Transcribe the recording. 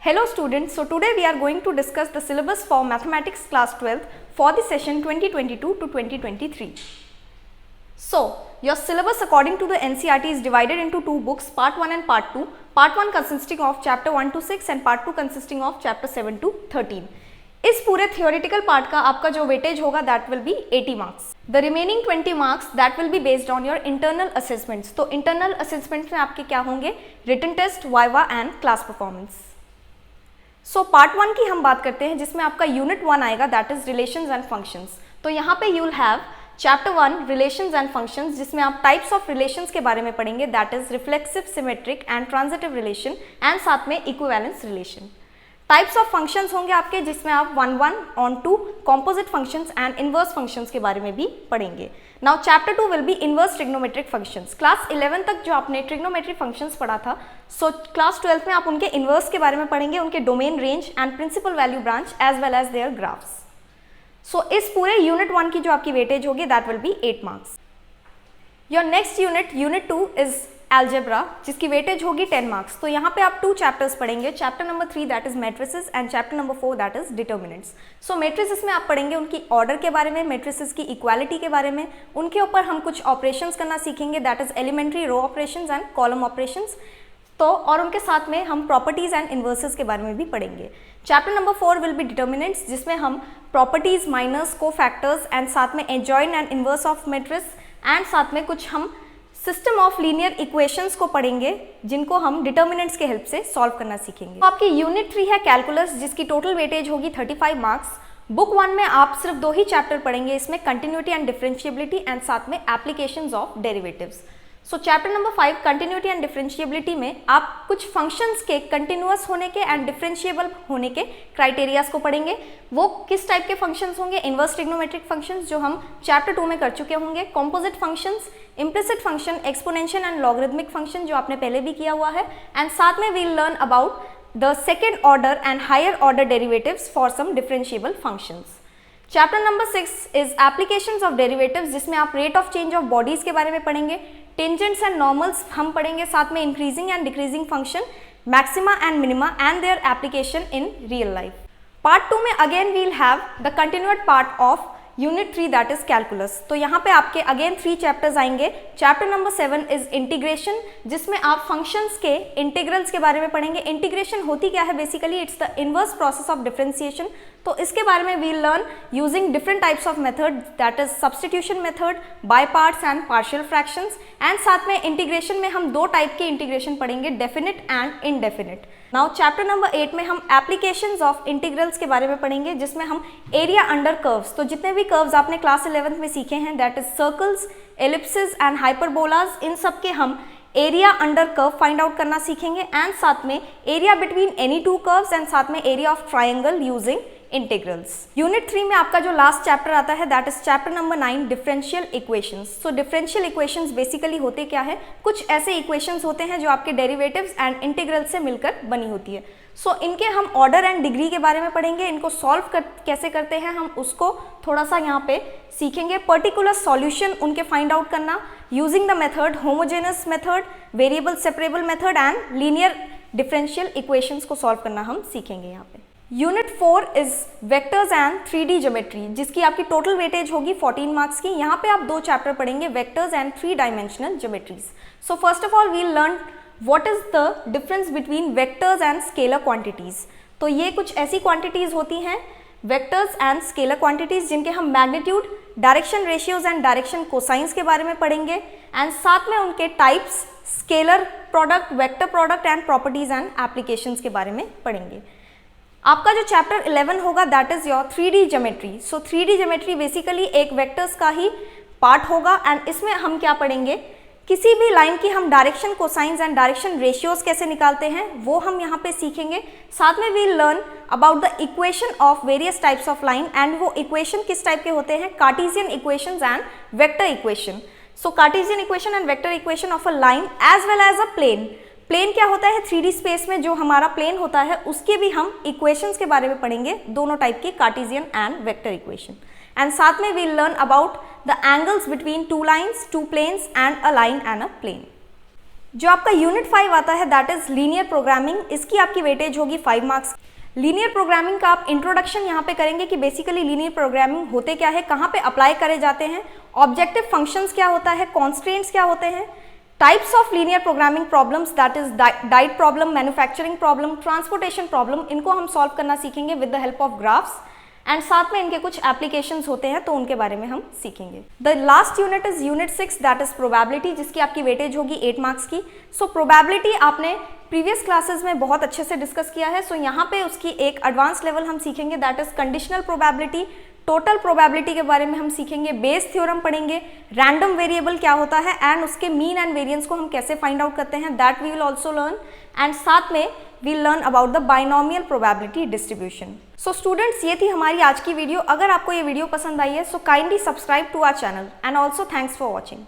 Hello students, so today we are going to discuss the syllabus for Mathematics class 12th for the session 2022 to 2023. So, your syllabus according to the NCERT is divided into two books, part 1 and part 2. Part 1 consisting of chapter 1 to 6 and part 2 consisting of chapter 7 to 13. इस पूरे theoretical part का आपका जो weightage होगा that will be 80 marks. The remaining 20 marks that will be based on your internal assessments. तो internal assessments में आपके क्या होंगे? Written test, viva and class performance. So part 1 की हम बात करते हैं जिसमें आपका यूनिट 1 आएगा that is relations and functions. तो यहाँ पे you will have chapter 1 relations and functions जिसमें आप टाइप्स ऑफ रिलेशंस के बारे में पढ़ेंगे that is reflexive, symmetric and transitive relation and साथ में equivalence relation. Types of functions होंगे आपके जिसमें आप 1, on 2, composite functions and inverse functions के बारे में भी पढ़ेंगे. Now chapter 2 will be inverse trigonometric functions. Class 11 तक जो आपने ट्रिग्नोमेट्रिक फंक्शंस पढ़ा था, सो क्लास 12 में आप उनके इनवर्स के बारे में पढ़ेंगे, उनके domain, range and principal value branch as well as their graphs. So इस पूरे यूनिट 1 की जो आपकी वेटेज होगी that will be 8 marks. Your next unit 2 is algebra जिसकी वेटेज होगी 10 मार्क्स. तो यहाँ पे आप 2 चैप्टर्स पढ़ेंगे. Chapter number 3 that is matrices and chapter number 4 that is determinants. So matrices में आप पढ़ेंगे उनकी ऑर्डर के बारे में, मैट्रिसेस की इक्वालिटी के बारे में, उनके ऊपर हम कुछ ऑपरेशंस करना सीखेंगे that is elementary row operations and column operations. तो और उनके साथ में हम प्रॉपर्टीज एंड इन्वर्सेस के बारे में भी पढ़ेंगे. Chapter number 4 will be determinants जिसमें हम प्रॉपर्टीज, माइनर्स, को फैक्टर्स एंड साथ में adjoin and inverse of matrix and साथ में कुछ हम सिस्टम ऑफ लीनियर इक्वेशंस को पढ़ेंगे जिनको हम डिटर्मिनेंट्स के हेल्प से सॉल्व करना सीखेंगे. तो आपकी यूनिट 3 है कैलकुलस जिसकी टोटल वेटेज होगी 35 मार्क्स. बुक 1 में आप सिर्फ 2 ही चैप्टर पढ़ेंगे, इसमें कंटिन्यूटी एंड डिफरेंशिएबिलिटी एंड साथ में applications of derivatives. So chapter number 5 continuity and differentiability में आप कुछ फंक्शंस के कंटिन्यूअस होने के एंड डिफरेंशिएबल होने के क्राइटेरियाज को पढ़ेंगे. वो किस टाइप के फंक्शंस होंगे? इनवर्स ट्रिग्नोमेट्रिक फंक्शंस जो हम चैप्टर 2 में कर चुके होंगे, composite functions, implicit function, exponential and logarithmic function जो आपने पहले भी किया हुआ है, एंड साथ में we'll learn about the second order and higher order derivatives for some differentiable functions. Chapter number 6 is applications of derivatives जिसमें आप rate of change of bodies के बारे में पढ़ेंगे, टेंजेंट्स एंड नॉर्मल्स हम पढ़ेंगे, साथ में increasing and decreasing function, maxima and minima and their application in real life. Part 2 में again we'll have the continued part of unit 3 that is calculus. तो यहाँ पे आपके अगेन 3 चैप्टर्स आएंगे. चैप्टर नंबर 7 इज इंटीग्रेशन जिसमें आप functions के integrals के बारे में पढ़ेंगे. इंटीग्रेशन होती क्या है? Basically it's the inverse process of differentiation. तो इसके बारे में we'll learn using different types of method that is substitution method, by parts and partial fractions. And साथ में इंटीग्रेशन में हम 2 टाइप के इंटीग्रेशन पढ़ेंगे, definite and indefinite. Now chapter number 8 में हम एप्लीकेशंस ऑफ इंटीग्रल्स के बारे में पढ़ेंगे जिसमें हम एरिया अंडर कर्व्स, तो जितने भी कर्व्स आपने क्लास 11th में सीखे हैं that is circles, ellipses and hyperbolas, इन सब के हम area under curve find out करना सीखेंगे एंड साथ में area between any 2 curves and साथ में area of triangle using integrals. Unit 3 में आपका जो लास्ट चैप्टर आता है that is chapter number 9 differential equations. So differential equations basically होते क्या है? कुछ ऐसे इक्वेशंस होते हैं जो आपके डेरिवेटिव्स एंड इंटीग्रल से मिलकर बनी होती है. सो इनके हम ऑर्डर एंड डिग्री के बारे में पढ़ेंगे, इनको सॉल्व कैसे करते हैं हम उसको थोड़ा सा यहाँ पे सीखेंगे. पर्टिकुलर सॉल्यूशन उनके फाइंड आउट करना using the method homogeneous method, variable separable method and linear differential equations को सॉल्व करना हम सीखेंगे यहाँ पे. Unit 4 is vectors and 3D geometry जिसकी आपकी टोटल वेटेज होगी 14 मार्क्स की. यहाँ पे आप 2 चैप्टर पढ़ेंगे, vectors and 3 dimensional geometries. So first of all we'll learn what is the difference between vectors and scalar quantities. तो ये कुछ ऐसी क्वांटिटीज होती हैं वेक्टर्स एंड स्केलर क्वांटिटीज जिनके हम magnitude, direction ratios and direction cosines के बारे में पढ़ेंगे एंड साथ में उनके types, scalar product, vector product and properties and applications के बारे में पढ़ेंगे. आपका जो चैप्टर 11 होगा that is your 3D geometry. So 3D geometry basically एक वेक्टर्स का ही पार्ट होगा एंड इसमें हम क्या पढ़ेंगे? किसी भी लाइन की हम direction cosines and direction ratios कैसे निकालते हैं वो हम यहाँ पे सीखेंगे. साथ में we'll learn about the equation of various types of line and वो इक्वेशन किस टाइप के होते हैं? Cartesian equations and vector equation. So Cartesian equation and vector equation of a line as well as a plane. Plane क्या होता है? 3D space में जो हमारा प्लेन होता है उसके भी हम इक्वेशंस के बारे में पढ़ेंगे, दोनों टाइप की, Cartesian and vector equation. And साथ में we'll learn about the angles between 2 lines, 2 planes and a line and a plane. जो आपका यूनिट 5 आता है दैट इज लीनियर प्रोग्रामिंग, इसकी आपकी वेटेज होगी 5 मार्क्स। लीनियर प्रोग्रामिंग का आप इंट्रोडक्शन यहाँ पे करेंगे कि बेसिकली लीनियर प्रोग्रामिंग होते क्या है, कहाँ पे अप्लाई करे जाते हैं, ऑब्जेक्टिव फंक्शंस क्या होता है, कॉन्स्ट्रेंट्स क्या होते हैं, types of linear programming problems that is diet problem, manufacturing problem, transportation problem, इनको हम सॉल्व करना सीखेंगे with the help of graphs and साथ में इनके कुछ एप्लीकेशंस होते हैं तो उनके बारे में हम सीखेंगे। The last unit is unit 6 that is probability, जिसकी आपकी वेटेज होगी 8 मार्क्स की। सो प्रोबेबिलिटी आपने प्रीवियस क्लासेस में बहुत अच्छे से डिस्कस किया है, सो यहाँ पे उसकी एक एडवांस लेवल हम सीखेंगे that is conditional probability. Total probability के बारे में हम सीखेंगे, बेस थ्योरम पढ़ेंगे, रैंडम वेरिएबल क्या होता है एंड उसके मीन एंड वेरिएंस को हम कैसे फाइंड आउट करते हैं, that we will also learn and साथ में we'll learn about the binomial probability distribution. So students, ये थी हमारी आज की वीडियो। अगर आपको ये वीडियो पसंद आई है so kindly subscribe to our channel and also thanks for watching.